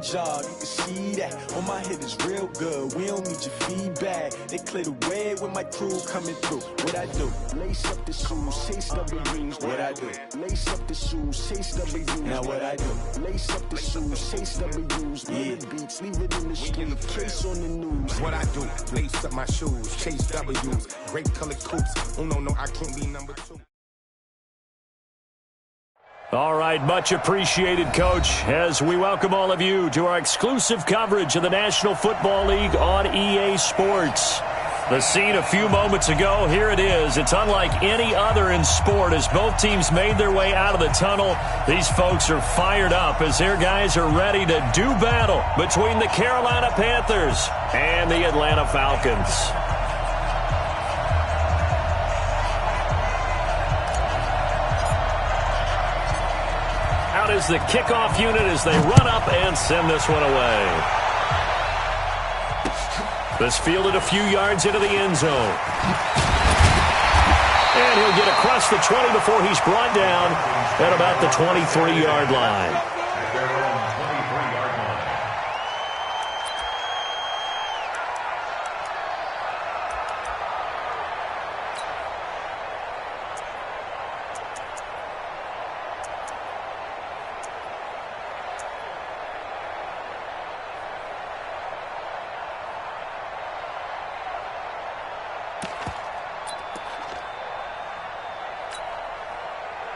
Job, you can see that on my head is real good. We don't need your feedback. They clear the way with my crew coming through. What I do? Lace up the shoes, chase W's. What I do? Lace up the shoes, chase W's. Now what I do? Lace up the shoes, chase W's. Yeah. Beats, leave it in the street, case on the news. What I do? Lace up my shoes, chase W's. Great colored coops. Oh no, I can't be number 2. All right, much appreciated, Coach, as we welcome all of you to our exclusive coverage of the National Football League on EA Sports. The scene a few moments ago, here it is. It's unlike any other in sport as both teams made their way out of the tunnel. These folks are fired up as their guys are ready to do battle between the Carolina Panthers and the Atlanta Falcons. Is the kickoff unit as they run up and send this one away. This fielded a few yards into the end zone. And he'll get across the 20 before he's brought down at about the 23-yard line.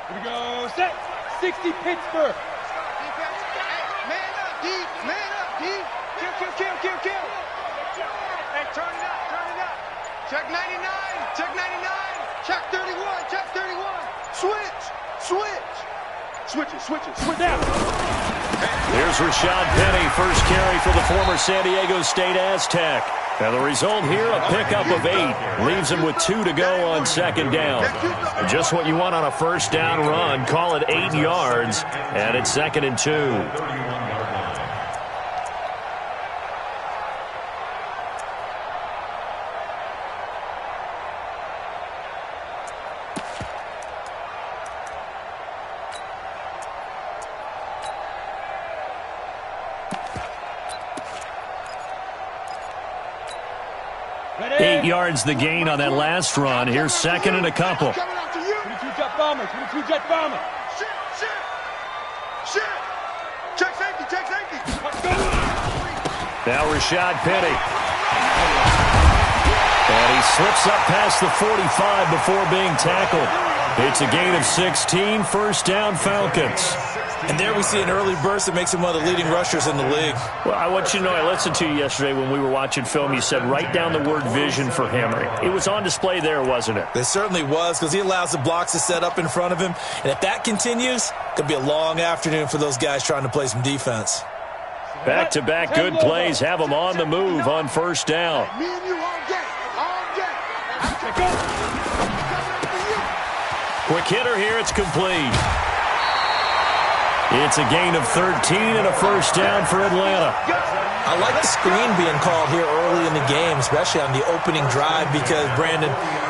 Here we go, set, 60 Pittsburgh. Man up, D, man up, D. Kill. Hey, turn it up. Check 99, check 31. Switch down. Here's Rashad Penny, first carry for the former San Diego State Aztec. And the result here, a pickup of 8. Leaves him with 2 to go on second down. Just what you want on a first down run. Call it 8 yards, and it's 2nd and 2. Ready? 8 yards the gain on that last run. Here's 2nd and a couple. 22 jet bomber. Shit. Check safety. Now Rashad Penny. And he slips up past the 45 before being tackled. It's a gain of 16, first down Falcons. And there we see an early burst that makes him one of the leading rushers in the league. Well, I want you to know, I listened to you yesterday when we were watching film. You said write down the word vision for him. It was on display there, wasn't it? It certainly was, because he allows the blocks to set up in front of him. And if that continues, it could be a long afternoon for those guys trying to play some defense. Back-to-back good plays have them on the move on first down. Me and you all day. Quick hitter here, it's complete. It's a gain of 13 and a first down for Atlanta. I like the screen being called here early in the game, especially on the opening drive, because, Brandon,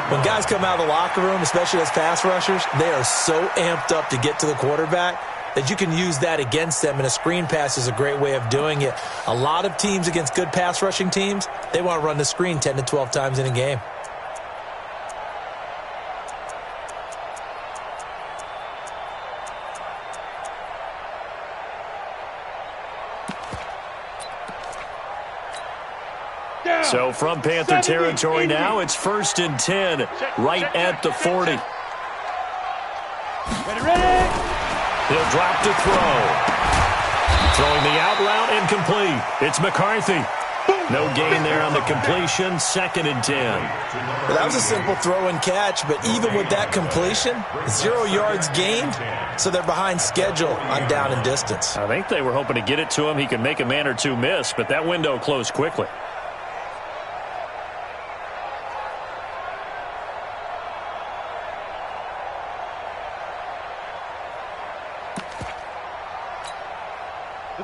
when guys come out of the locker room, especially as pass rushers, they are so amped up to get to the quarterback that you can use that against them, and a screen pass is a great way of doing it. A lot of teams against good pass rushing teams, they want to run the screen 10 to 12 times in a game. So from Panther territory now, it's 1st and 10, right at the 40. Ready. He'll drop to throw. Throwing the out route incomplete. It's McCarthy. No gain there on the completion, 2nd and 10. Well, that was a simple throw and catch, but even with that completion, 0 yards gained, so they're behind schedule on down and distance. I think they were hoping to get it to him. He could make a man or two miss, but that window closed quickly.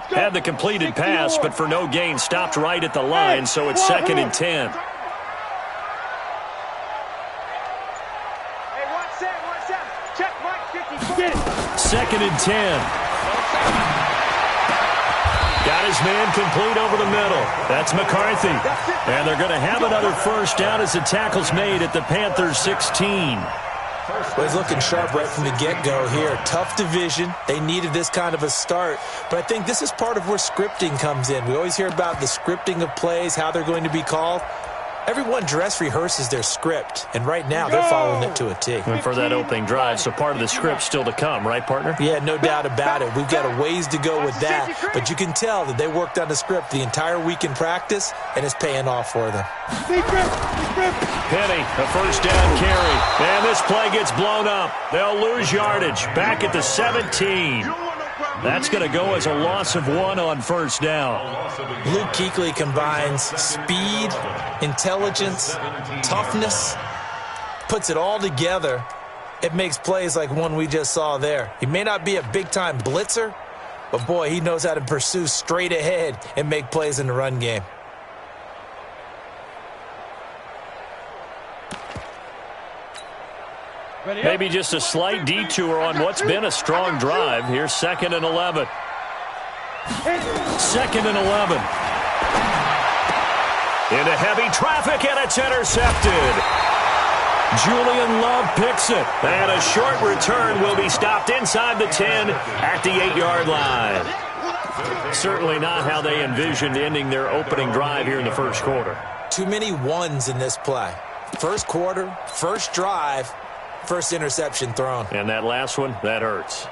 Had the completed pass, but for no gain, stopped right at the line, so it's 2nd and 10. Hey, one set. Check Mike 50. 2nd and 10. Got his man complete over the middle. That's McCarthy. And they're going to have another first down as the tackle's made at the Panthers 16. Well, he's looking sharp right from the get-go here. Tough division. They needed this kind of a start. But I think this is part of where scripting comes in. We always hear about the scripting of plays, how they're going to be called. Everyone dress rehearses their script, and right now they're following it to a T. And for that opening drive, so part of the script still to come, right, partner? Yeah, no doubt about it. We've got a ways to go with that, but you can tell that they worked on the script the entire week in practice, and it's paying off for them. Penny, a first down carry. And this play gets blown up. They'll lose yardage back at the 17. That's going to go as a loss of 1 on first down. Luke Kuechly combines speed, intelligence, toughness, puts it all together. It makes plays like one we just saw there. He may not be a big-time blitzer, but, boy, he knows how to pursue straight ahead and make plays in the run game. Maybe just a slight detour on what's been a strong drive. Here's 2nd and 11. 2nd and 11. Into heavy traffic, and it's intercepted. Julian Love picks it. And a short return will be stopped inside the 10 at the 8-yard line. Certainly not how they envisioned ending their opening drive here in the first quarter. Too many ones in this play. First quarter, first drive, first interception thrown. And that last one, that hurts.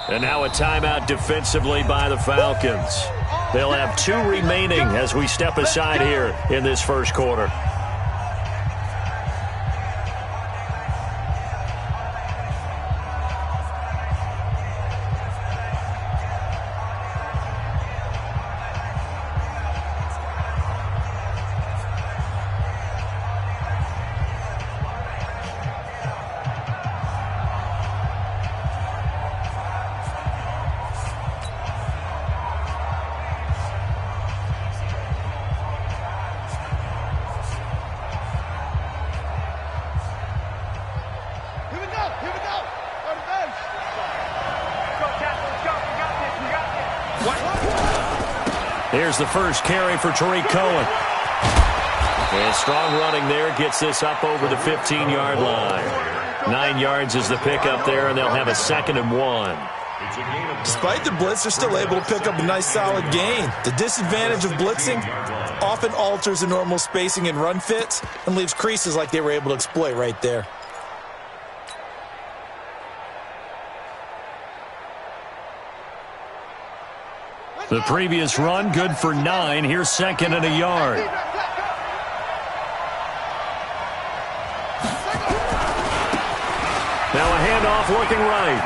And now a timeout defensively by the Falcons. They'll have 2 remaining as we step aside here in this first quarter. Here's the first carry for Tariq Cohen. And strong running there gets this up over the 15-yard line. 9 yards is the pickup there, and they'll have a 2nd and 1. Despite the blitz, they're still able to pick up a nice solid gain. The disadvantage of blitzing often alters the normal spacing and run fits and leaves creases like they were able to exploit right there. The previous run, good for 9. Here's 2nd and a yard. Now a handoff looking right.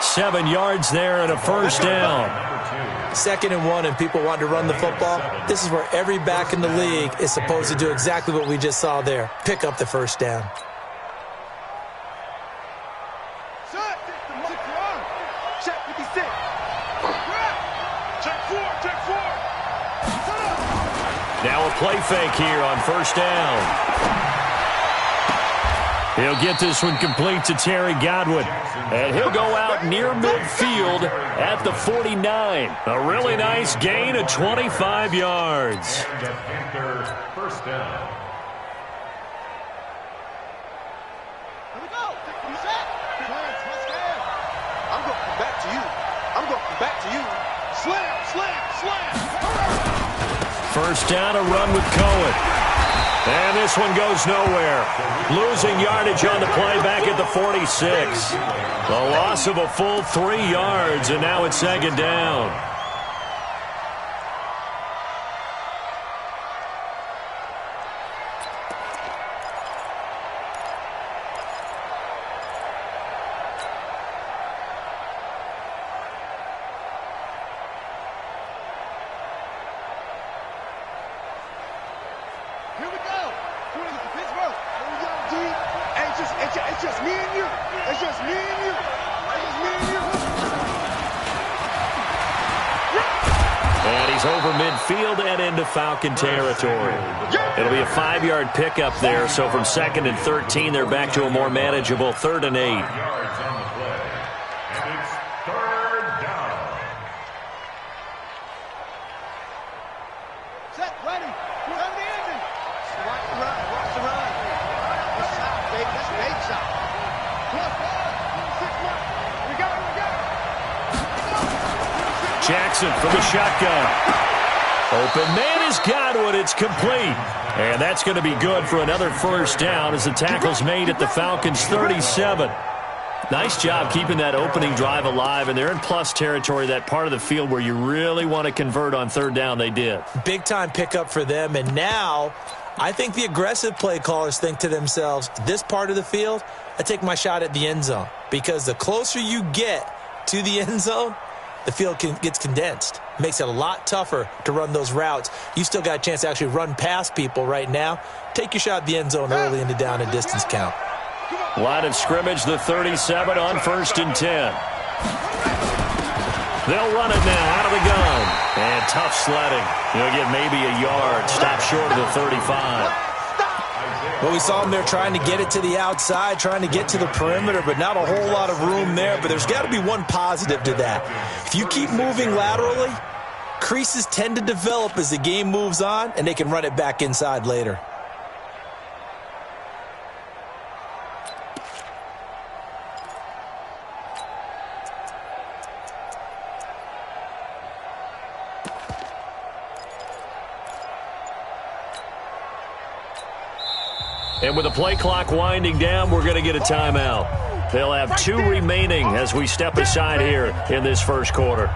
7 yards there and a first down. 2nd and 1 and people want to run the football. This is where every back in the league is supposed to do exactly what we just saw there. Pick up the first down. Now a play fake here on first down. He'll get this one complete to Terry Godwin. And he'll go out near midfield at the 49. A really nice gain of 25 yards. First down. Here we go. Set. I'm going back to you. I'm going back to you. Slam, slam, slam. First down, a run with Cohen. And this one goes nowhere. Losing yardage on the play back at the 46. The loss of a full 3 yards, and now it's 2nd down. It's just me and you. It's just me and you. It's just me and you. He's over midfield and into Falcon territory. It'll be a 5-yard pickup there, so from 2nd and 13, they're back to a more manageable 3rd and 8. Set, ready. Run the engine. Watch the run. Watch the run. This side, baby. This big side. Plus 1. 6-1. We got it. We got it. Jackson from the shotgun. Open man is Godwin. It's complete. And that's going to be good for another first down as the tackle's made at the Falcons' 37. Nice job keeping that opening drive alive, and they're in plus territory, that part of the field where you really want to convert on 3rd down. They did. Big-time pickup for them, and now I think the aggressive play callers think to themselves, this part of the field, I take my shot at the end zone, because the closer you get to the end zone, the field gets condensed. Makes it a lot tougher to run those routes. You still got a chance to actually run past people right now. Take your shot at the end zone early in the down and distance count. Line of scrimmage, the 37 on 1st and 10. They'll run it now out of the gun. And tough sledding. You'll get maybe a yard. Stop short of the 35. Well, we saw them there trying to get it to the outside, trying to get to the perimeter, but not a whole lot of room there. But there's got to be one positive to that. If you keep moving laterally, creases tend to develop as the game moves on, and they can run it back inside later. And with the play clock winding down, we're going to get a timeout. They'll have 2 remaining as we step aside here in this first quarter.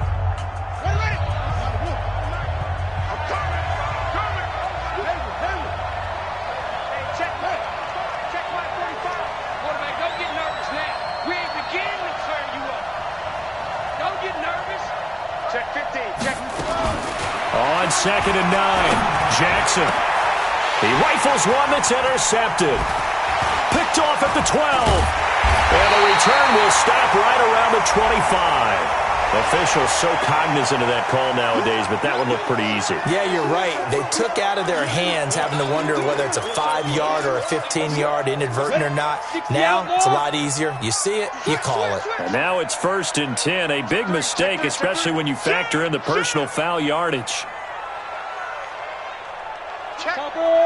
On 2nd and 9, Jackson. He rifles one that's intercepted. Picked off at the 12. And the return will stop right around the 25. Officials so cognizant of that call nowadays, but that one looked pretty easy. Yeah, you're right. They took out of their hands having to wonder whether it's a 5-yard or a 15-yard inadvertent or not. Now it's a lot easier. You see it, you call it. And now it's 1st and 10. A big mistake, especially when you factor in the personal foul yardage. Topper!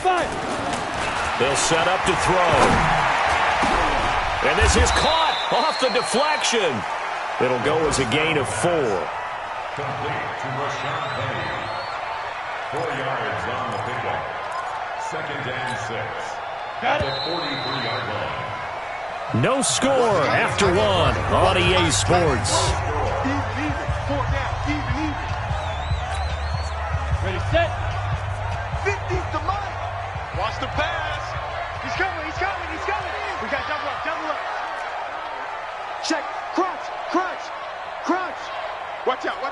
Fight! They'll set up to throw. And this is caught off the deflection. It'll go as a gain of 4. Complete to Rashawn Penny. 4 yards on the pickup. 2nd and 6. Got it. 43-yard line. No score after 1 on EA Sports. Even. 4 down. Even. Ready, set. 50's the money. Watch the pass. He's coming. We got double up. Check. Crunch. Watch out.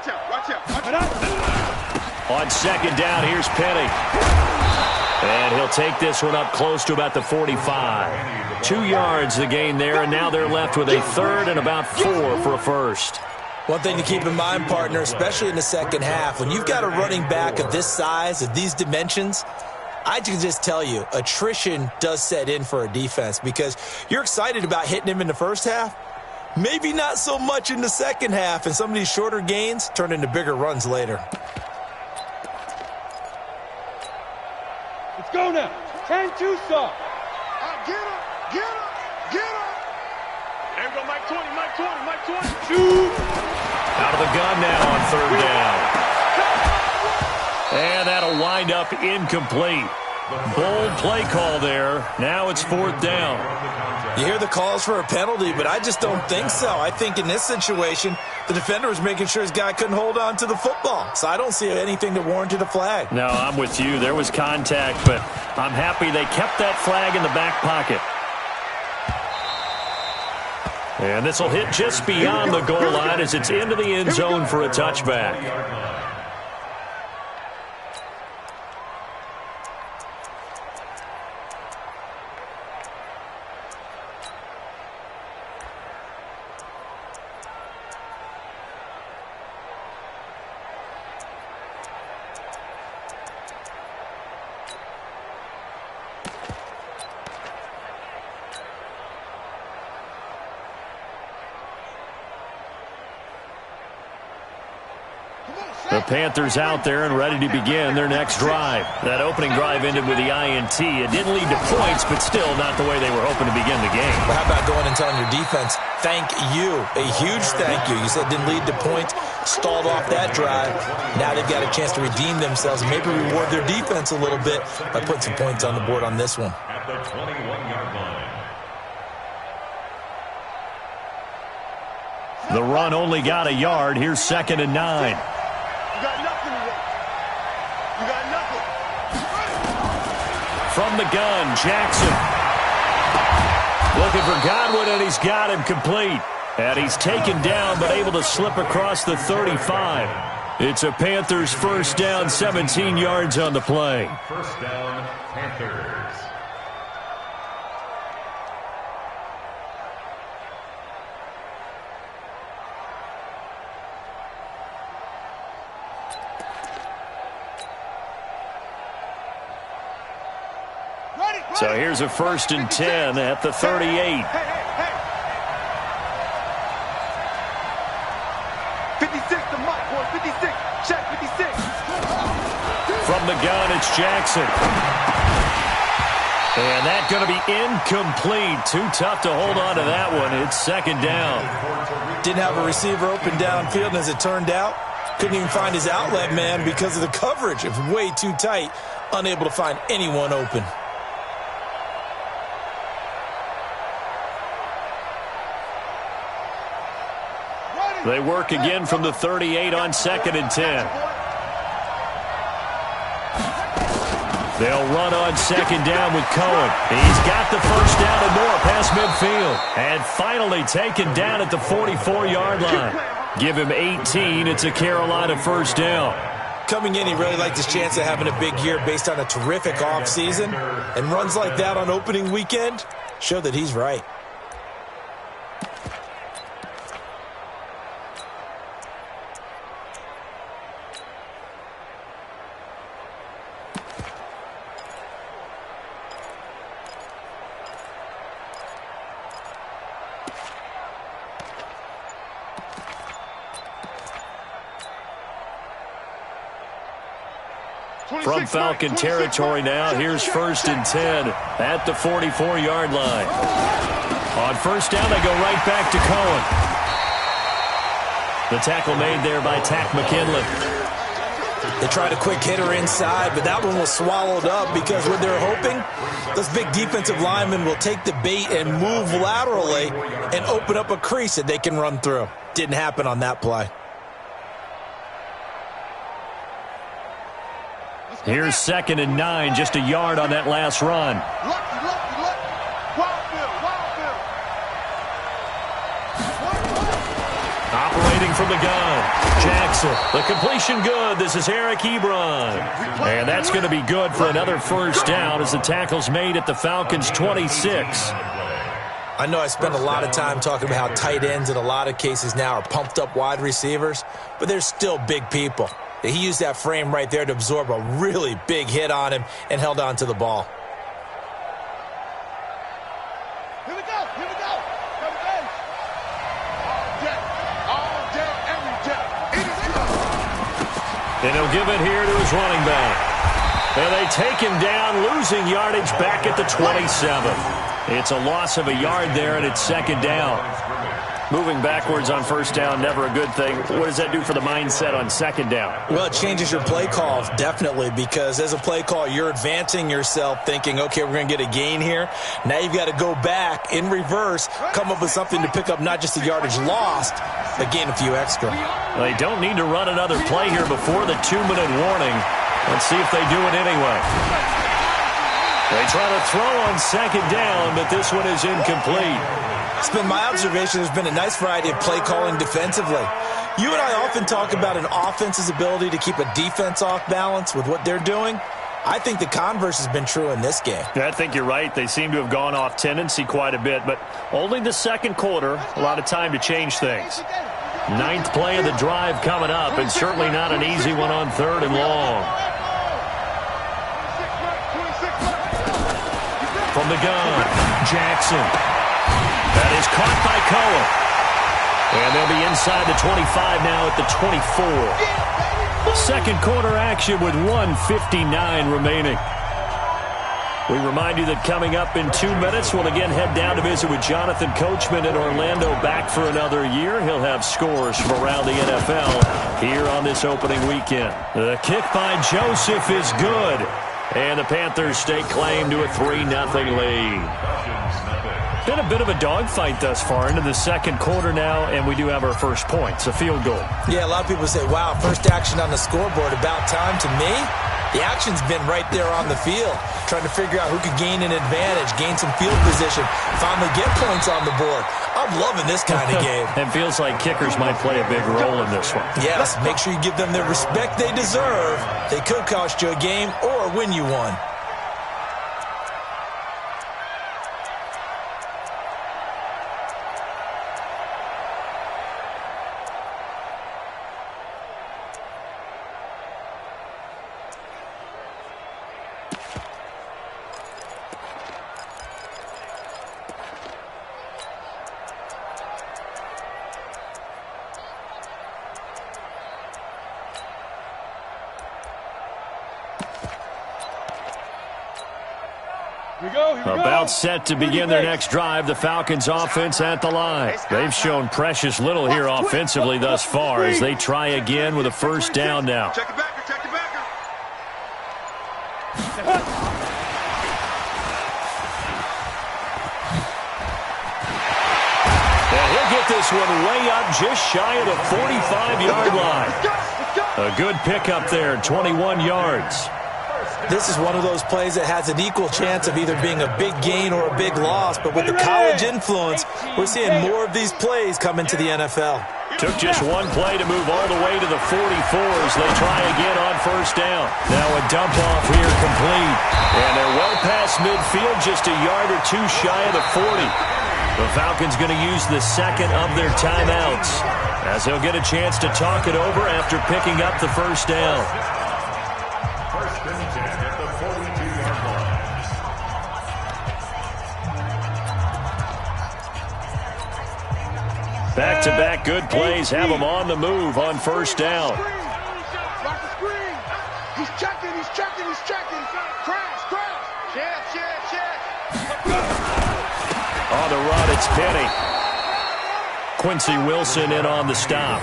On 2nd down, here's Penny. And he'll take this one up close to about the 45. 2 yards the gain there, and now they're left with a 3rd and about 4 for a first. One thing to keep in mind, partner, especially in the second half, when you've got a running back of this size, of these dimensions, I can just tell you, attrition does set in for a defense because you're excited about hitting him in the first half, maybe not so much in the second half, and some of these shorter gains turn into bigger runs later. Let's go now. 10-2 stop. Get him. There we go, Mike 20. Shoot. Out of the gun now on 3rd down. And that'll wind up incomplete. Bold play call there. Now it's 4th down. You hear the calls for a penalty, but I just don't think so. I think in this situation, the defender was making sure his guy couldn't hold on to the football. So I don't see anything that warranted a flag. No, I'm with you. There was contact, but I'm happy they kept that flag in the back pocket. And this will hit just beyond the goal line as it's into the end zone for a touchback. The Panthers out there and ready to begin their next drive. That opening drive ended with the INT. It didn't lead to points, but still not the way they were hoping to begin the game. Well, how about going and telling your defense, thank you, a huge thank you. You said it didn't lead to points, stalled off that drive. Now they've got a chance to redeem themselves and maybe reward their defense a little bit by putting some points on the board on this one. At the 21-yard line. The run only got a yard. Here's 2nd and 9. You got nothing today. You got nothing. From the gun, Jackson. Looking for Godwin, and he's got him complete. And he's taken down, but able to slip across the 35. It's a Panthers first down, 17 yards on the play. First down, Panthers. So here's a 1st and 10 at the 38. Hey. 56 to Mike, boy. 56. Check 56. From the gun, it's Jackson. And that's going to be incomplete. Too tough to hold on to that one. It's 2nd down. Didn't have a receiver open downfield, and as it turned out, couldn't even find his outlet man because of the coverage. It was way too tight, unable to find anyone open. They work again from the 38 on 2nd and 10. They'll run on 2nd down with Cohen. He's got the first down and more past midfield. And finally taken down at the 44-yard line. Give him 18. It's a Carolina first down. Coming in, he really liked his chance of having a big year based on a terrific offseason. And runs like that on opening weekend show that he's right. From Falcon territory now, here's 1st and 10 at the 44-yard line. On first down, they go right back to Cohen. The tackle made there by Tack McKinley. They tried a quick hitter inside, but that one was swallowed up because what they're hoping, those big defensive linemen will take the bait and move laterally and open up a crease that they can run through. Didn't happen on that play. Here's 2nd and 9, just a yard on that last run. Lucky. Operating from the gun, Jackson. The completion good. This is Eric Ebron. And that's going to be good for another first down as the tackle's made at the Falcons' 26. I know I spend a lot of time talking about how tight ends in a lot of cases now are pumped up wide receivers, but they're still big people. He used that frame right there to absorb a really big hit on him and held on to the ball. Here we go. All day, every day. And he'll give it here to his running back. And they take him down, losing yardage back at the 27. It's a loss of a yard there, and it's 2nd down. Moving backwards on first down, never a good thing. What does that do for the mindset on 2nd down? Well, it changes your play call, definitely, because as a play call, you're advancing yourself thinking, okay, we're going to get a gain here. Now you've got to go back in reverse, come up with something to pick up not just the yardage lost, but gain a few extra. They don't need to run another play here before the 2-minute warning. Let's see if they do it anyway. They try to throw on 2nd down, but this one is incomplete. It's been my observation there's been a nice variety of play calling defensively. You and I often talk about an offense's ability to keep a defense off balance with what they're doing. I think the converse has been true in this game. I think you're right. They seem to have gone off tendency quite a bit, but only the 2nd quarter. A lot of time to change things. 9th play of the drive coming up, and certainly not an easy one on 3rd and long. From the gun, Jackson. That is caught by Cohen. And they'll be inside the 25 now at the 24. Second quarter action with 1:59 remaining. We remind you that coming up in 2 minutes, we'll again head down to visit with Jonathan Coachman in Orlando, back for another year. He'll have scores from around the NFL here on this opening weekend. The kick by Joseph is good, and the Panthers stake claim to a 3-0 lead. Been a bit of a dogfight thus far into the second quarter now, and we do have our first points, a field goal. Yeah, a lot of people say, wow, first action on the scoreboard, about time. To me, the action's been right there on the field, trying to figure out who could gain an advantage, gain some field position, finally get points on the board. I'm loving this kind of game. It feels like kickers might play a big role in this one. Yes, make sure you give them the respect they deserve. They could cost you a game or win you one. About set to begin their next drive, the Falcons offense at the line. They've shown precious little here offensively thus far as they try again with a first down now. Check it backer, check it backer. And he'll get this one way up just shy of the 45-yard line. A good pickup there, 21 yards. This is one of those plays that has an equal chance of either being a big gain or a big loss, but with the college influence, we're seeing more of these plays come into the NFL. Took just one play to move all the way to the 44s. They try again on first down. Now a dump off here complete. And they're well past midfield, just a yard or two shy of the 40. The Falcons going to use the second of their timeouts as they'll get a chance to talk it over after picking up the first down. Back-to-back good plays have them on the move on first down. Watch the screen. He's checking, he's checking, he's checking. Crash, crash. Check. On the run, it's Penny. Quincy Wilson in on the stop.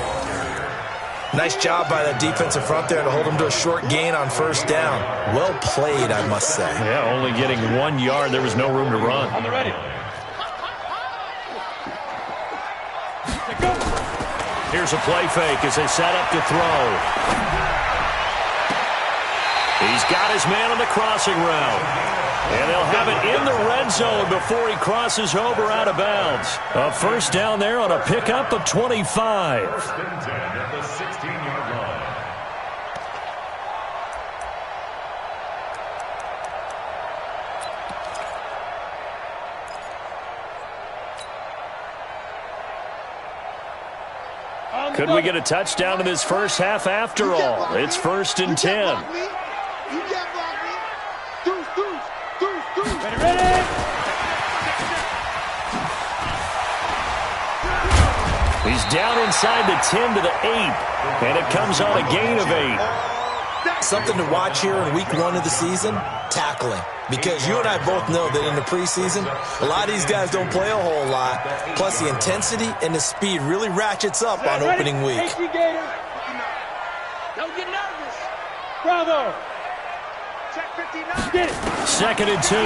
Nice job by that defensive front there to hold him to a short gain on first down. Well played, I must say. Yeah, only getting 1 yard. There was no room to run. On the ready. Here's a play fake as they set up to throw. He's got his man on the crossing route. And they'll have it in the red zone before he crosses over out of bounds. A first down there on a pickup of 25. First and 10 at the 16-yard line. Could we get a touchdown in this first half after all? It's first and 10. You can't block me. Deuce. Ready. He's down inside the 10 to the 8. And it comes on a gain of 8. Something to watch here in week 1 of the season, tackling. Because you and I both know that in the preseason, a lot of these guys don't play a whole lot. Plus, the intensity and the speed really ratchets up on opening week. Don't get nervous. Bravo. Check 59. Get it. Second and 2.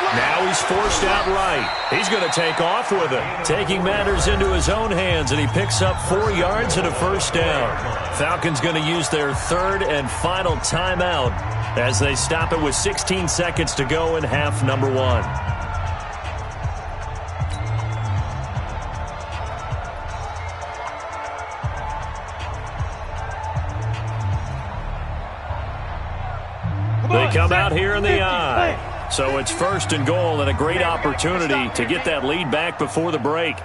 Now he's forced out right. He's going to take off with it. Taking matters into his own hands, and he picks up 4 yards and a first down. Falcons going to use their third and final timeout as they stop it with 16 seconds to go in half number 1. They come out here in the eye. So it's first and goal and a great opportunity to get that lead back before the break.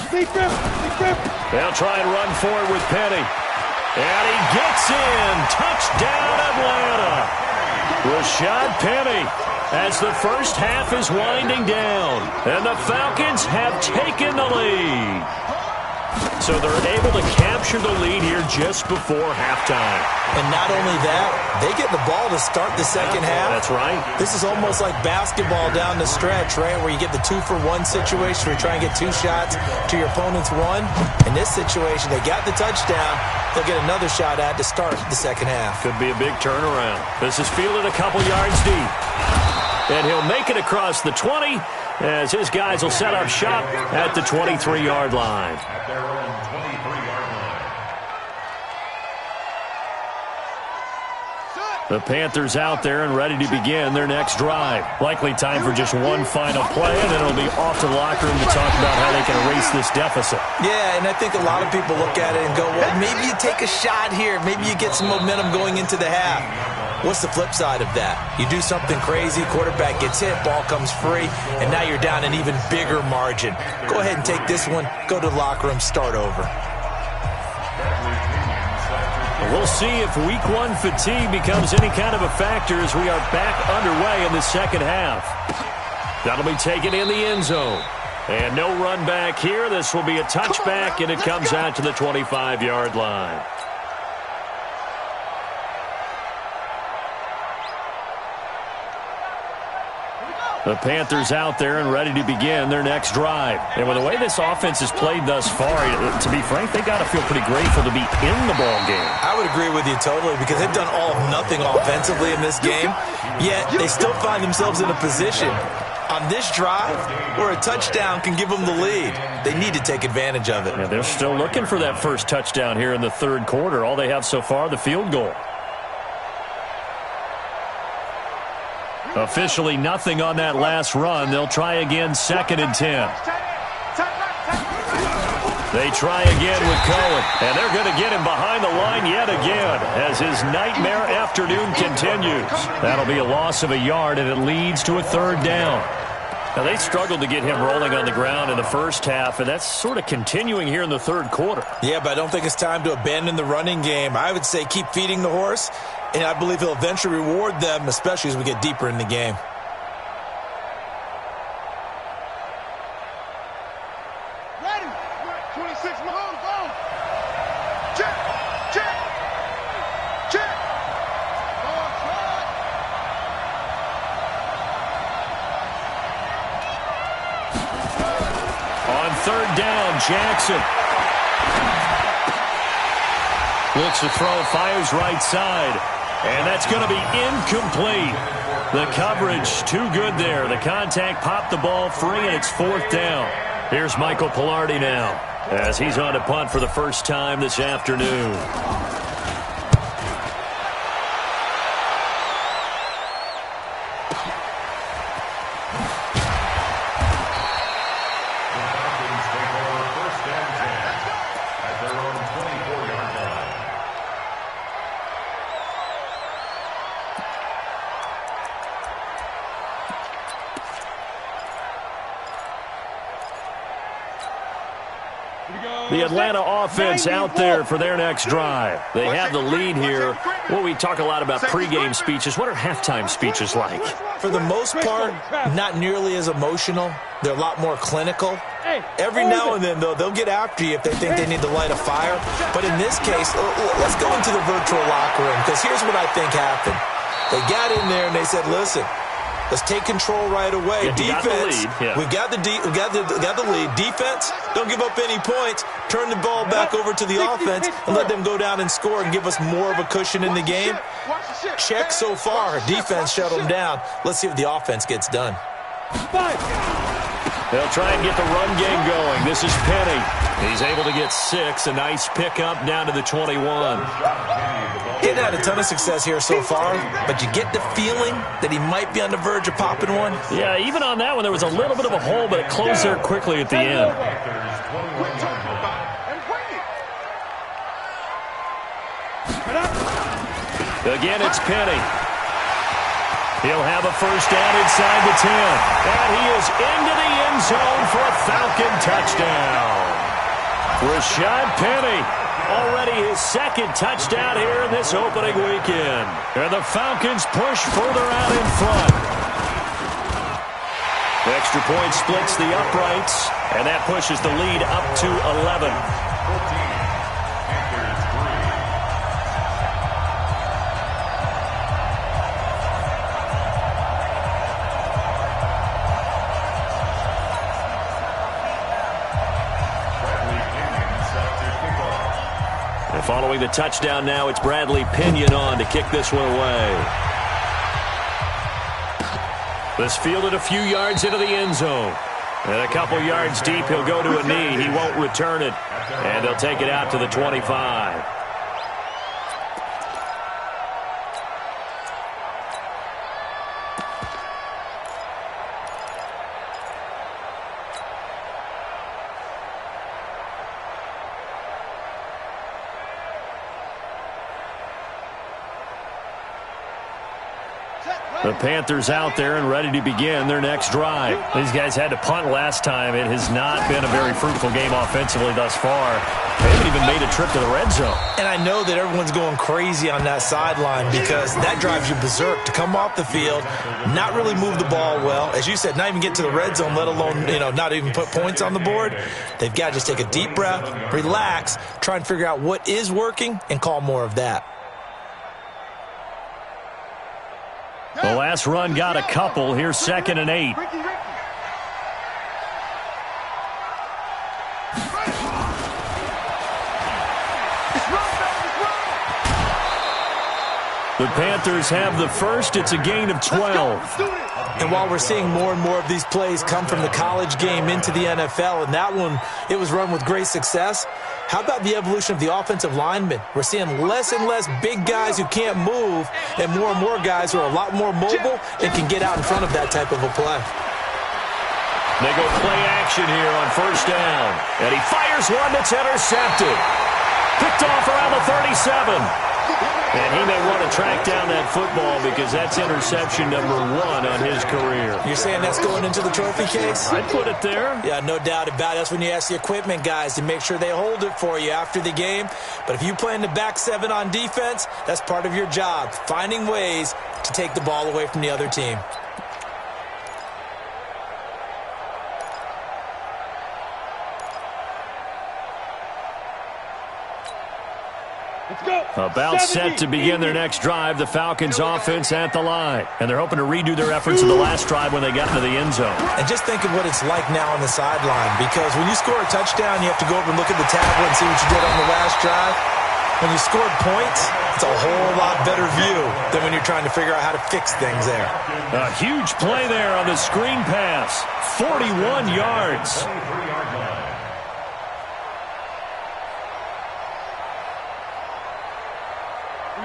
They'll try and run for it with Penny. And he gets in. Touchdown, Atlanta. Rashad Penny. as the first half is winding down, and the Falcons have taken the lead. So they're able to capture the lead here just before halftime. And not only that, they get the ball to start the second half. That's right. This is almost like basketball down the stretch, right, where you get the 2-for-1 situation where you try and get 2 shots to your opponent's 1. In this situation, they got the touchdown. They'll get another shot at to start the second half. Could be a big turnaround. This is fielded a couple yards deep. And he'll make it across the 20 as his guys will set up shop at the 23-yard line. At their own 23-yard line. The Panthers out there and ready to begin their next drive. Likely time for just one final play, and then it'll be off to the locker room to talk about how they can erase this deficit. Yeah, and I think a lot of people look at it and go, well, maybe you take a shot here. Maybe you get some momentum going into the half. What's the flip side of that? You do something crazy, quarterback gets hit, ball comes free, and now you're down an even bigger margin. Go ahead and take this one, go to the locker room, start over. We'll see if week 1 fatigue becomes any kind of a factor as we are back underway in the second half. That'll be taken in the end zone. And no run back here. This will be a touchback, and it comes out to the 25-yard line. The Panthers out there and ready to begin their next drive. And with the way this offense has played thus far, to be frank, they got to feel pretty grateful to be in the ball game. I would agree with you totally because they've done all of nothing offensively in this game, yet they still find themselves in a position on this drive where a touchdown can give them the lead. They need to take advantage of it. Yeah, they're still looking for that first touchdown here in the third quarter. All they have so far, the field goal. Officially nothing on that last run. They'll try again, 2nd and 10. They try again with Cohen, and they're going to get him behind the line yet again as his nightmare afternoon continues. That'll be a loss of a yard, and it leads to a 3rd down. Now, they struggled to get him rolling on the ground in the first half, and that's sort of continuing here in the third quarter. Yeah, but I don't think it's time to abandon the running game. I would say keep feeding the horse, and I believe he'll eventually reward them, especially as we get deeper in the game. Ready. 26 Mahomes, go. Check. Check. Check. Ball try. On 3rd down, Jackson looks to throw, fires right side, and that's going to be incomplete. The coverage too good there. The contact popped the ball free, and it's 4th down. Here's Michael Pilardi now as he's on to punt for the first time this afternoon. The Atlanta offense out there for their next drive. They have the lead here. Well, we talk a lot about pregame speeches. What are halftime speeches like? For the most part, not nearly as emotional. They're a lot more clinical. Every now and then, though, they'll get after you if they think they need to light a fire. But in this case, let's go into the virtual locker room, because here's what I think happened. They got in there and they said, listen, let's take control right away. Defense, we've got the lead. Defense, don't give up any points. Turn the ball back over to the offense and let them go down and score and give us more of a cushion in the game. Check so far. Defense shut them down. Let's see if the offense gets done. They'll try and get the run game going. This is Penny. He's able to get 6. A nice pickup down to the 21. He hadn't had a ton of success here so far, but you get the feeling that he might be on the verge of popping one. Yeah, even on that one, there was a little bit of a hole, but it closed there quickly at the end. Again, it's Penny. He'll have a first down inside the 10. And he is into the end zone for a Falcon touchdown. Rashad Penny, already his 2nd touchdown here in this opening weekend. And the Falcons push further out in front. Extra point splits the uprights, and that pushes the lead up to 11. 14. Panthers 3. And following the touchdown now, it's Bradley Pinion on to kick this one away. This fielded a few yards into the end zone. And a couple yards deep, he'll go to a knee. He won't return it. And they'll take it out to the 25. The Panthers out there and ready to begin their next drive. These guys had to punt last time. It has not been a very fruitful game offensively thus far. They haven't even made a trip to the red zone. And I know that everyone's going crazy on that sideline because that drives you berserk to come off the field, not really move the ball well. As you said, not even get to the red zone, let alone, not even put points on the board. They've got to just take a deep breath, relax, try and figure out what is working, and call more of that. The last run got a couple. Here's 2nd and 8. The Panthers have the first. It's a gain of 12. And while we're seeing more and more of these plays come from the college game into the NFL, and that one, it was run with great success, how about the evolution of the offensive linemen? We're seeing less and less big guys who can't move and more guys who are a lot more mobile and can get out in front of that type of a play. They go play action here on 1st down. And he fires one that's intercepted. Picked off around the 37. And he may want to track down that football because that's interception number 1 on his career. You're saying that's going into the trophy case? I'd put it there. Yeah, no doubt about it. That's when you ask the equipment guys to make sure they hold it for you after the game. But if you play in the back 7 on defense, that's part of your job, finding ways to take the ball away from the other team. About set to begin their next drive, the Falcons offense at the line. And they're hoping to redo their efforts in the last drive when they got into the end zone. And just think of what it's like now on the sideline, because when you score a touchdown, you have to go over and look at the tablet and see what you did on the last drive. When you scored points, it's a whole lot better view than when you're trying to figure out how to fix things there. A huge play there on the screen pass. 41 yards.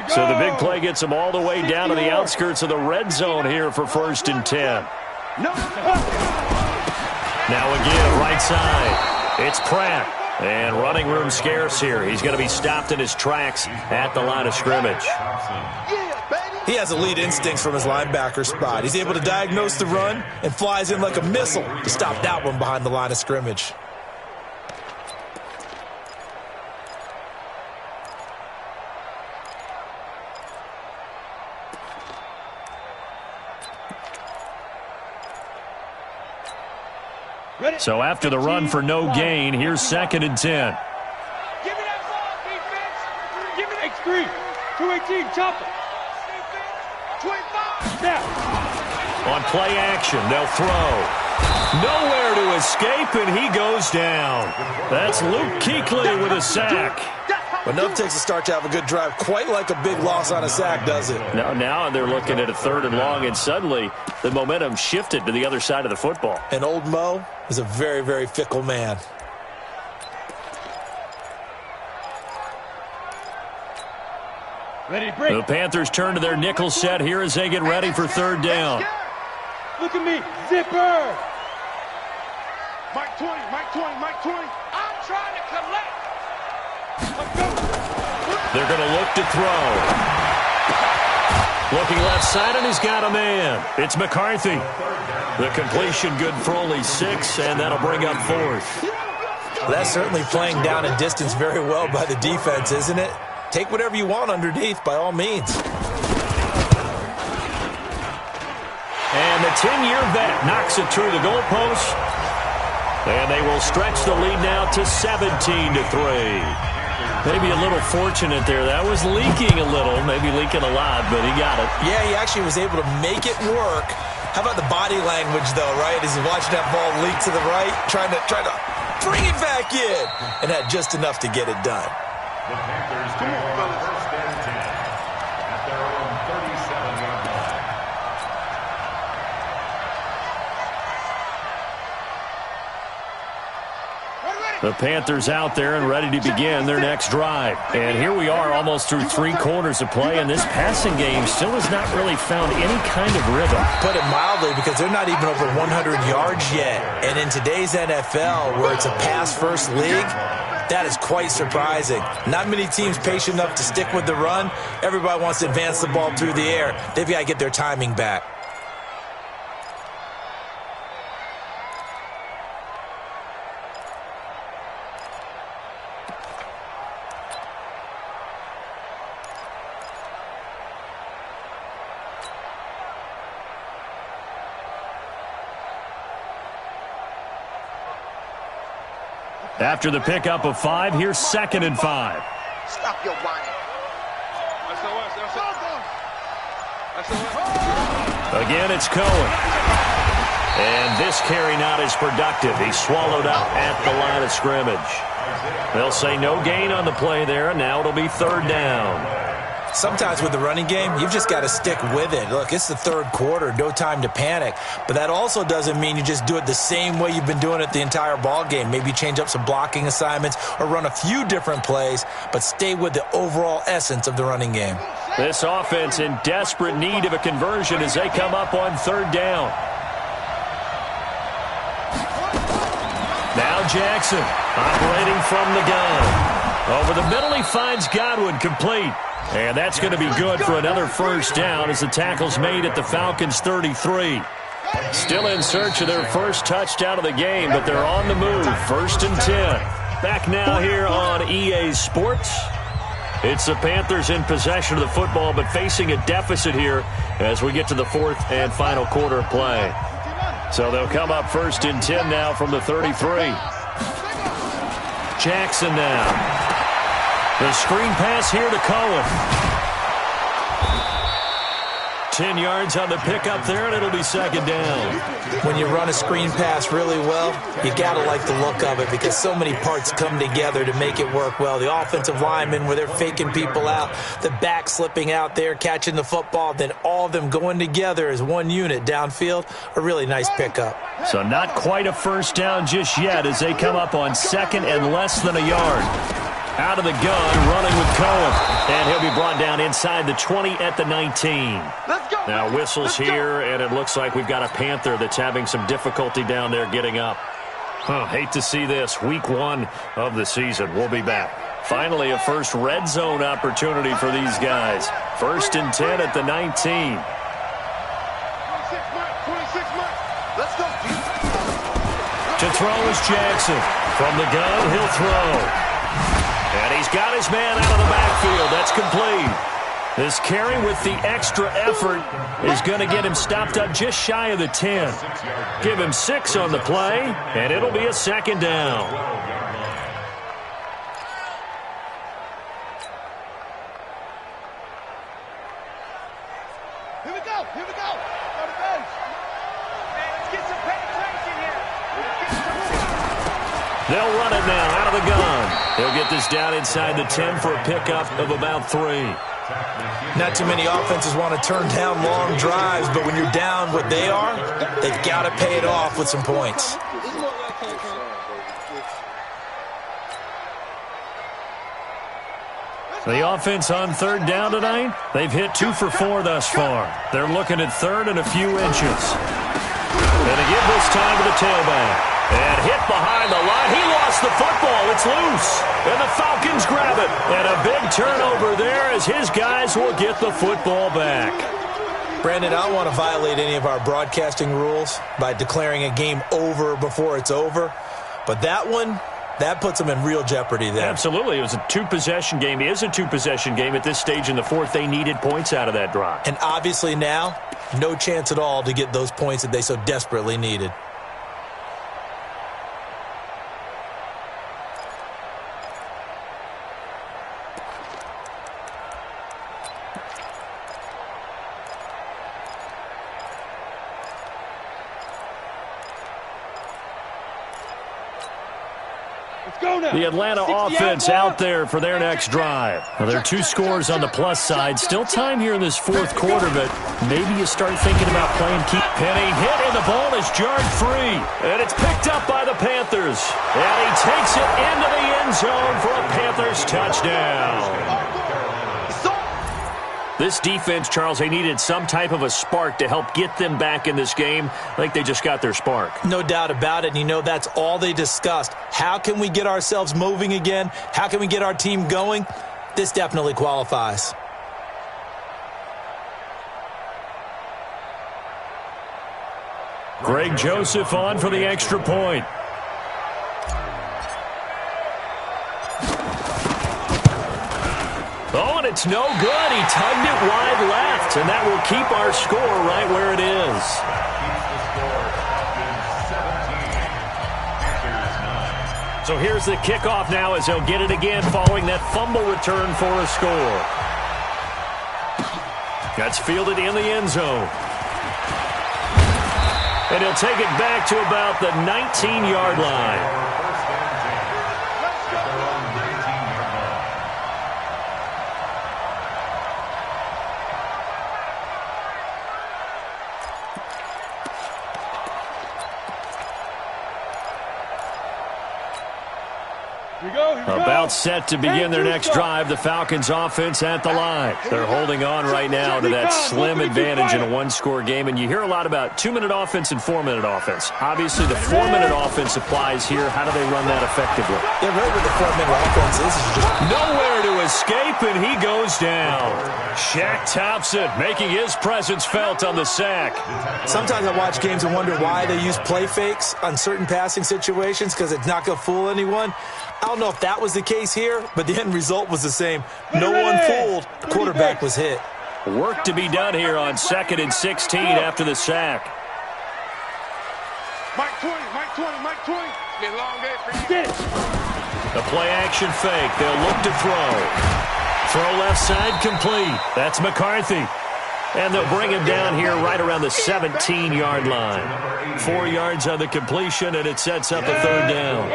So the big play gets them all the way down to the outskirts of the red zone here for 1st and 10. Now again, right side. It's Pratt. And running room scarce here. He's going to be stopped in his tracks at the line of scrimmage. He has elite instincts from his linebacker spot. He's able to diagnose the run and flies in like a missile to stop that one behind the line of scrimmage. So after the run for no gain, here's 2nd and 10. Give me that ball, defense. Give me X3. 218, chopper. 25. Now. On play action, they'll throw. Nowhere to escape, and he goes down. That's Luke Kuechly with a sack. But enough takes a start to have a good drive, quite like a big loss on a sack, does it? Now they're looking at a 3rd and long, and suddenly the momentum shifted to the other side of the football. And old Mo is a very, very fickle man. Ready to break. The Panthers turn to their nickel set here as they get ready for 3rd down. Look at me. Zipper. Mike 20, Mike 20, Mike 20. I'm trying to collect. They're going to look to throw. Looking left side, and he's got a man. It's McCarthy. The completion good for only 6, and that'll bring up 4th. Well, that's certainly playing down and distance very well by the defense, isn't it? Take whatever you want underneath, by all means. And they The 10-year vet knocks it through the goalpost. And they will stretch the lead now to 17-3. Maybe a little fortunate there. That was leaking a little, maybe leaking a lot, but he got it. Yeah, he actually was able to make it work. How about the body language, though, right? As he's watching that ball leak to the right, trying to bring it back in, and had just enough to get it done. The Panthers come on, first and 10 at their own 37-yard line. The Panthers out there and ready to begin their next drive. And here we are almost through 3 quarters of play, and this passing game still has not really found any kind of rhythm. Put it mildly, because they're not even over 100 yards yet. And in today's NFL, where it's a pass-first league, that is quite surprising. Not many teams patient enough to stick with the run. Everybody wants to advance the ball through the air. They've got to get their timing back. After the pickup of 5, here's 2nd and 5. Stop your whining. Again, it's Cohen. And this carry not as productive. He's swallowed up at the line of scrimmage. They'll say no gain on the play there, and now it'll be 3rd down. Sometimes with the running game, you've just got to stick with it. Look, it's the 3rd quarter, no time to panic. But that also doesn't mean you just do it the same way you've been doing it the entire ball game. Maybe change up some blocking assignments or run a few different plays, but stay with the overall essence of the running game. This offense in desperate need of a conversion as they come up on 3rd down. Now Jackson operating from the gun. Over the middle, he finds Godwin, complete. And that's going to be good for another 1st down as the tackle's made at the Falcons' 33. Still in search of their first touchdown of the game, but they're on the move. 1st and 10. Back now here on EA Sports. It's the Panthers in possession of the football, but facing a deficit here as we get to the 4th and final quarter of play. So they'll come up 1st and 10 now from the 33. Jackson now. The screen pass here to Cohen. 10 yards on the pickup there, and it'll be 2nd down. When you run a screen pass really well, you got to like the look of it because so many parts come together to make it work well. The offensive linemen, where they're faking people out, the back slipping out there, catching the football, then all of them going together as one unit downfield, a really nice pickup. So not quite a 1st down just yet as they come up on 2nd and less than a yard. Out of the gun, running with Cohen. And he'll be brought down inside the 20 at the 19. Now whistles here, and it looks like we've got a Panther that's having some difficulty down there getting up. Hate to see this. Week 1 of the season. We'll be back. Finally, a first red zone opportunity for these guys. 1st and 10 at the 19. To throw is Jackson. From the gun, he'll throw. And he's got his man out of the backfield. That's complete. This carry with the extra effort is going to get him stopped up just shy of the 10. Give him 6 on the play, and it'll be a 2nd down. Here we go. Here we go. On the bench. Man, let's get some penetration here. They'll run it now out of the gun. They'll get this down inside the 10 for a pickup of about 3. Not too many offenses want to turn down long drives, but when you're down what they are, they've got to pay it off with some points. The offense on 3rd down tonight, they've hit 2 for 4 thus far. They're looking at 3rd and a few inches. And they give this time to the tailback. And hit behind the line. He lost the football. It's loose. And the Falcons grab it. And a big turnover there as his guys will get the football back. Brandon, I don't want to violate any of our broadcasting rules by declaring a game over before it's over. But that one, That puts them in real jeopardy there. Absolutely. It was a two-possession game. It is a two-possession game at this stage in the fourth. They needed points out of that drive. And obviously now, no chance at all to get those points that they so desperately needed. The Atlanta offense out there for their next drive. Well, there are two scores on the plus side. Still time here in this fourth quarter, but maybe you start thinking about playing keep. Penny hit, and the ball is jarred free. And it's picked up by the Panthers. And he takes it into the end zone for a Panthers touchdown. This defense, Charles, they needed some type of a spark to help get them back in this game. I think they just got their spark. No doubt about it. And you know that's all they discussed. How can we get ourselves moving again? How can we get our team going? This definitely qualifies. Greg Joseph on for the extra point. Oh, and it's no good. He tugged it wide left, and that will keep our score right where it is. So here's the kickoff now as he'll get it again following that fumble return for a score. That's fielded in the end zone. And he'll take it back to about the 19-yard line. About set to begin their next drive. The Falcons offense at the line. They're holding on right now to that slim advantage in a one-score game. And you hear a lot about 2-minute offense and 4-minute offense. Obviously, the 4-minute offense applies here. How do they run that effectively? Yeah, right with the 4-minute offense. This is just nowhere to escape, and he goes down. Shaq Thompson making his presence felt on the sack. Sometimes I watch games and wonder why they use play fakes on certain passing situations because it's not going to fool anyone. I don't know if that was the case here, but the end result was the same. No one fooled. The quarterback was hit. Work to be done here on 2nd and 16 after the sack. Mike 20, Mike 20, Mike 20. It's been a long day for you. The play action fake. They'll look to throw. Throw left side complete. That's McCarthy. And they'll bring him down here right around the 17-yard line. 4 yards on the completion, and it sets up a third down.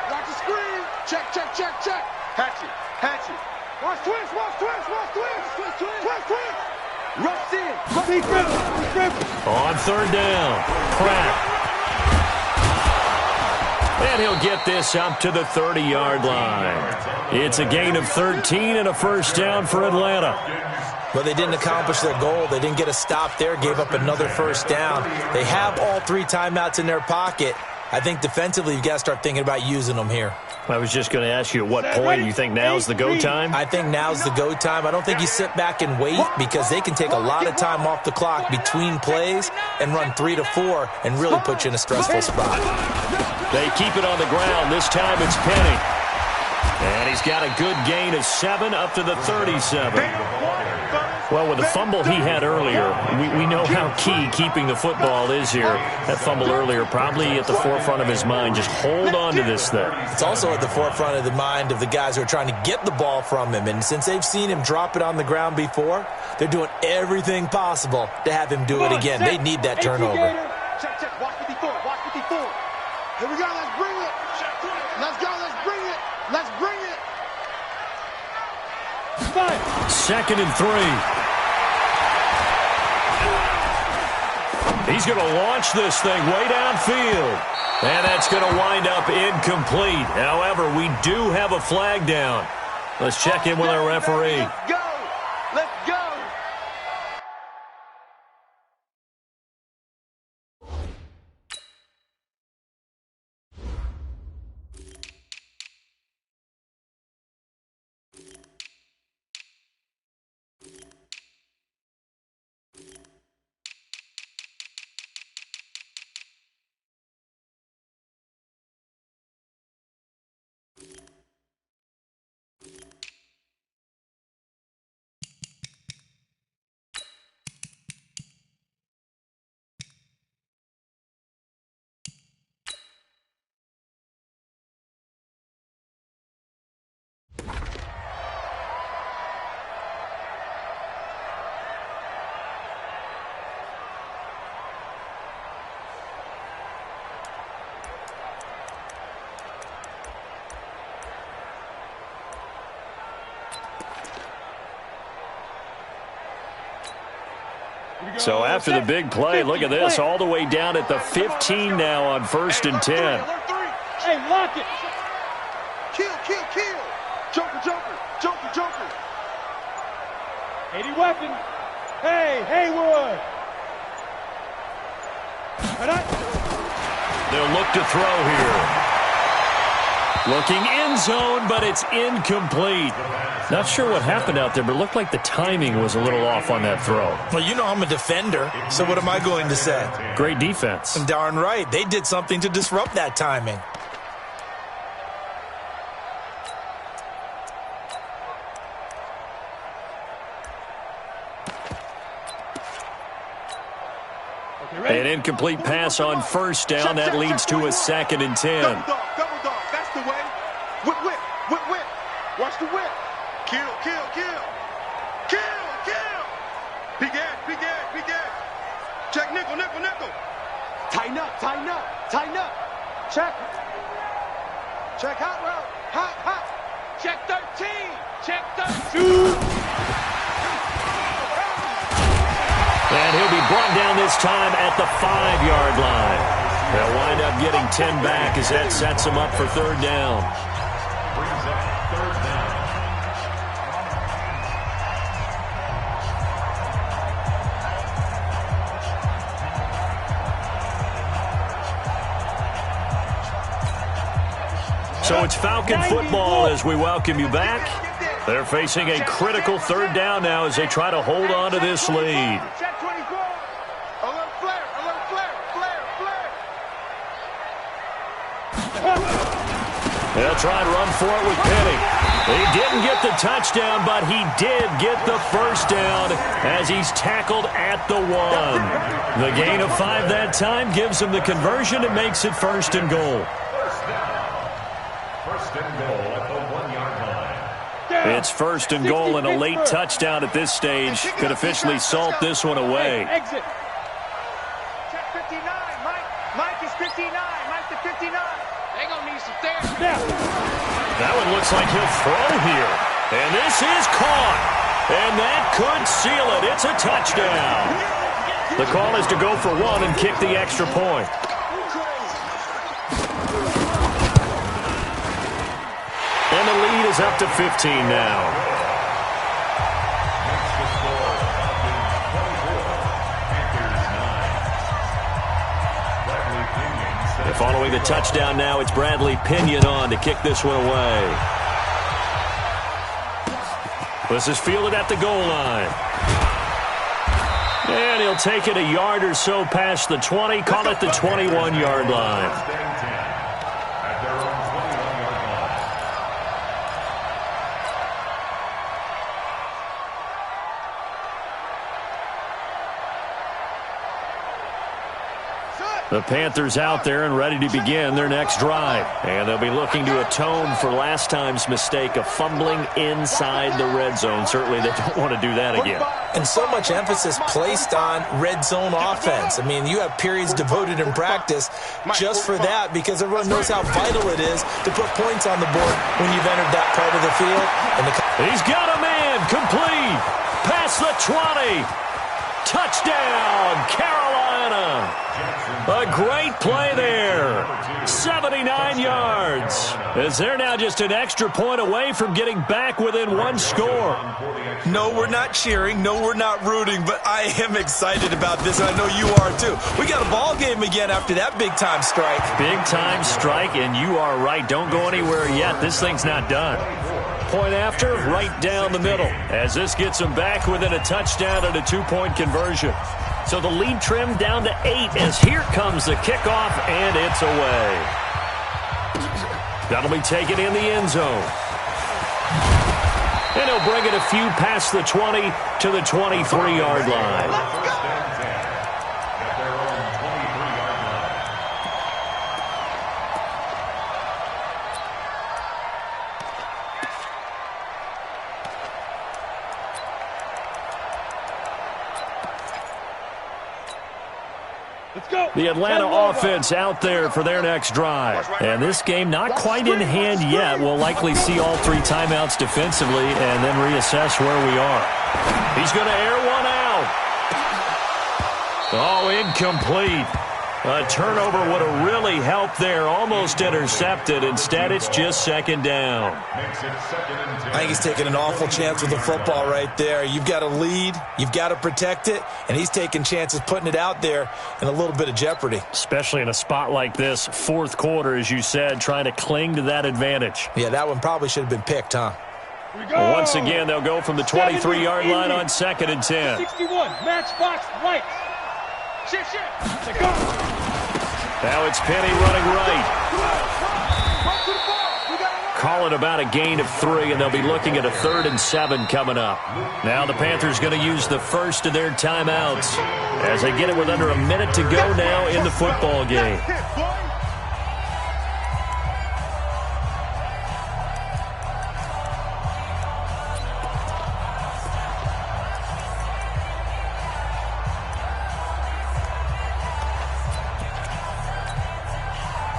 Watch the screen. Check, check, check, check. Hatch it, hatch it. Watch twist, watch twist, watch twist. Twist, twist, twist, twist. Rush in. On third down, Pratt. And he'll get this up to the 30-yard line. It's a gain of 13 and a first down for Atlanta. But they didn't accomplish their goal. They didn't get a stop there, gave up another first down. They have all 3 timeouts in their pocket. I think defensively you've got to start thinking about using them here. I was just going to ask you at what point you think now's the go time? I think now's the go time. I don't think you sit back and wait because they can take a lot of time off the clock between plays and run 3 to 4 and really put you in a stressful spot. They keep it on the ground. This time it's Penny. And he's got a good gain of 7 up to the 37. Well, with the fumble he had earlier, we know how key keeping the football is here. That fumble earlier probably at the forefront of his mind. Just hold on to this thing. It's also at the forefront of the mind of the guys who are trying to get the ball from him. And since they've seen him drop it on the ground before, they're doing everything possible to have him do it again. They need that turnover. Check, check. Watch 54. Watch 54. Here we go. Let's bring it. Let's go. Let's bring it. Let's bring it. 2nd and 3. He's going to launch this thing way downfield. And that's going to wind up incomplete. However, we do have a flag down. Let's check in with our referee. Go. So after the big play, look at this, all the way down at the 15 now on 1st and 10. Hey, lock it. Kill, kill, kill. Joker, joker, joker, joker. 80 weapon. Hey, Haywood. They'll look to throw here. Looking end zone, but it's incomplete. Not sure what happened out there, but it looked like the timing was a little off on that throw. Well, you know I'm a defender, so what am I going to say? Great defense. Darn right. They did something to disrupt that timing. An incomplete pass on 1st down. That leads to a 2nd and 10. Double dog, that's the way. Whip, whip, whip, whip. Watch the whip. Kill, kill, kill. Kill, kill. Big head, big head, big head. Check nickel, nickel, nickel. Tighten up, tighten up, tighten up. Check. Check hot route. Hot, hot. Check 13. Check 13. And he'll be brought down this time at the 5-yard line. They'll wind up getting 10 back as that sets them up for 3rd down. Brings up 3rd down. So it's Falcon football as we welcome you back. They're facing a critical 3rd down now as they try to hold on to this lead. Check 24. A little flare, flare, flare. They'll try and run for it with Penny. He didn't get the touchdown, but he did get the 1st down as he's tackled at the 1. The gain of 5 that time gives him the conversion and makes it 1st and goal. 1st and goal at the 1-yard line. It's 1st and goal and a late touchdown at this stage could officially salt this one away. Exit. Check 59. Mike is 59. Mike to 59. They gonna need some therapy. That one looks like he'll throw here. And this is caught. And that could seal it. It's a touchdown. The call is to go for 1 and kick the extra point. And the lead is up to 15 now. Makes the score Falcons 24, Panthers 9. Bradley Pinion And following the touchdown now, it's Bradley Pinion on to kick this one away. This is fielded at the goal line. And he'll take it a yard or so past the 20, call it the 21-yard line. First and 10 at their own 21-yard line. The Panthers out there and ready to begin their next drive. And they'll be looking to atone for last time's mistake of fumbling inside the red zone. Certainly they don't want to do that again. And so much emphasis placed on red zone offense. I mean, you have periods devoted in practice just for that because everyone knows how vital it is to put points on the board when you've entered that part of the field. And He's got a man, complete, past the 20. Touchdown, Carolina. A great play there. 79 yards. As they're now just an extra point away from getting back within 1 score. no, we're not cheering. No, we're not rooting. But I am excited about this, and I know you are too. We got a ball game again after that big-time strike. Big-time strike, and you are right. Don't go anywhere yet. This thing's not done. Point after, right down the middle. As this gets them back within a touchdown and a 2-point conversion. So the lead trimmed down to 8 as here comes the kickoff, and it's away. That'll be taken in the end zone. And he'll bring it a few past the 20 to the 23-yard line. First and 10 at their own 23-yard line. Let's go. The Atlanta offense out there for their next drive. And this game not quite in hand yet. We'll likely see all 3 timeouts defensively and then reassess where we are. He's going to air one out. Oh, incomplete. A turnover would have really helped there. Almost intercepted. Instead, it's just second down. I think he's taking an awful chance with the football right there. You've got to lead. You've got to protect it. And he's taking chances putting it out there in a little bit of jeopardy. Especially in a spot like this, fourth quarter, as you said, trying to cling to that advantage. Yeah, that one probably should have been picked, huh? Once again, they'll go from the 23-yard line on 2nd and 10. 61, matchbox right. Shift. Now it's Penny running right. Call it about a gain of 3, and they'll be looking at a 3rd and 7 coming up. Now the Panthers going to use the first of their timeouts as they get it with under a minute to go now in the football game.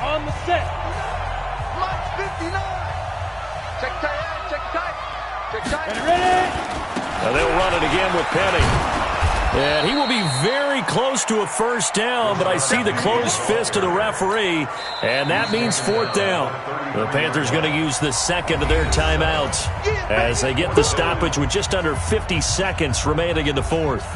On the set. Mike 59. Check tight. And ready. Now they'll run it again with Penny. And he will be very close to a first down, but I see the closed fist of the referee, and that means 4th down. The Panthers going to use the second of their timeouts as they get the stoppage with just under 50 seconds remaining in the fourth.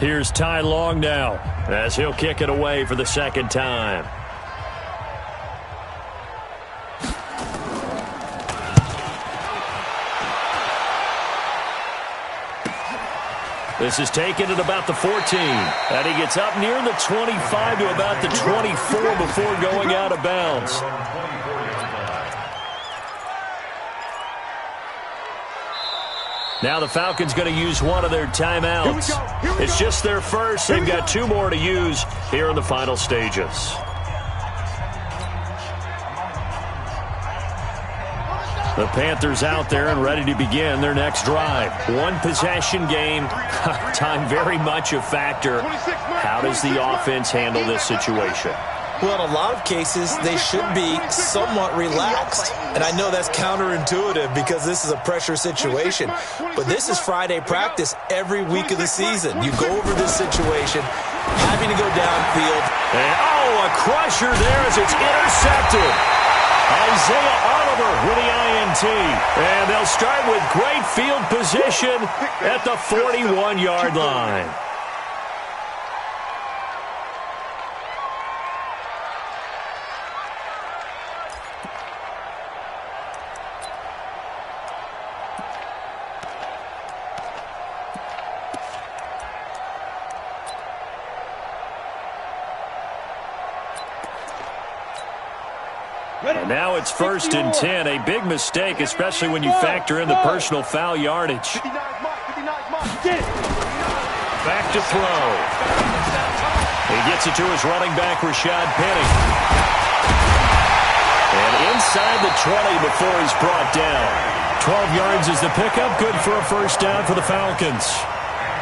Here's Ty Long now as he'll kick it away for the second time. This is taken at about the 14. And he gets up near the 25 to about the 24 before going out of bounds. Now the Falcons going to use one of their timeouts. It's just their first. They've got 2 more to use here in the final stages. The Panthers out there and ready to begin their next drive. 1 possession game. Time very much a factor. How does the offense handle this situation? Well, in a lot of cases, they should be somewhat relaxed. And I know that's counterintuitive because this is a pressure situation. But this is Friday practice every week of the season. You go over this situation, having to go downfield. And, a crusher there as it's intercepted. Isaiah Oliver with the INT. And they'll start with great field position at the 41-yard line. And now it's 1st and 10. A big mistake, especially when you factor in the personal foul yardage. Back to throw. He gets it to his running back, Rashad Penny. And inside the 20 before he's brought down. 12 yards is the pickup. Good for a first down for the Falcons.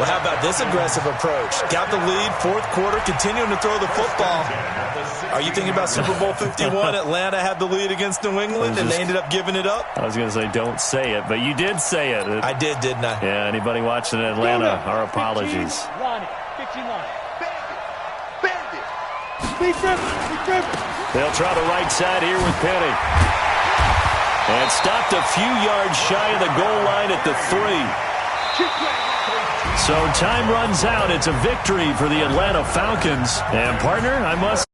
Well, how about this aggressive approach? Got the lead, fourth quarter, continuing to throw the football. Are you thinking about Super Bowl 51? Atlanta had the lead against New England, and they ended up giving it up? I was going to say, don't say it, but you did say it. I did, didn't I? Yeah, anybody watching Atlanta, our apologies. They'll try the right side here with Penny. And stopped a few yards shy of the goal line at the 3. So time runs out. It's a victory for the Atlanta Falcons. And, partner, I must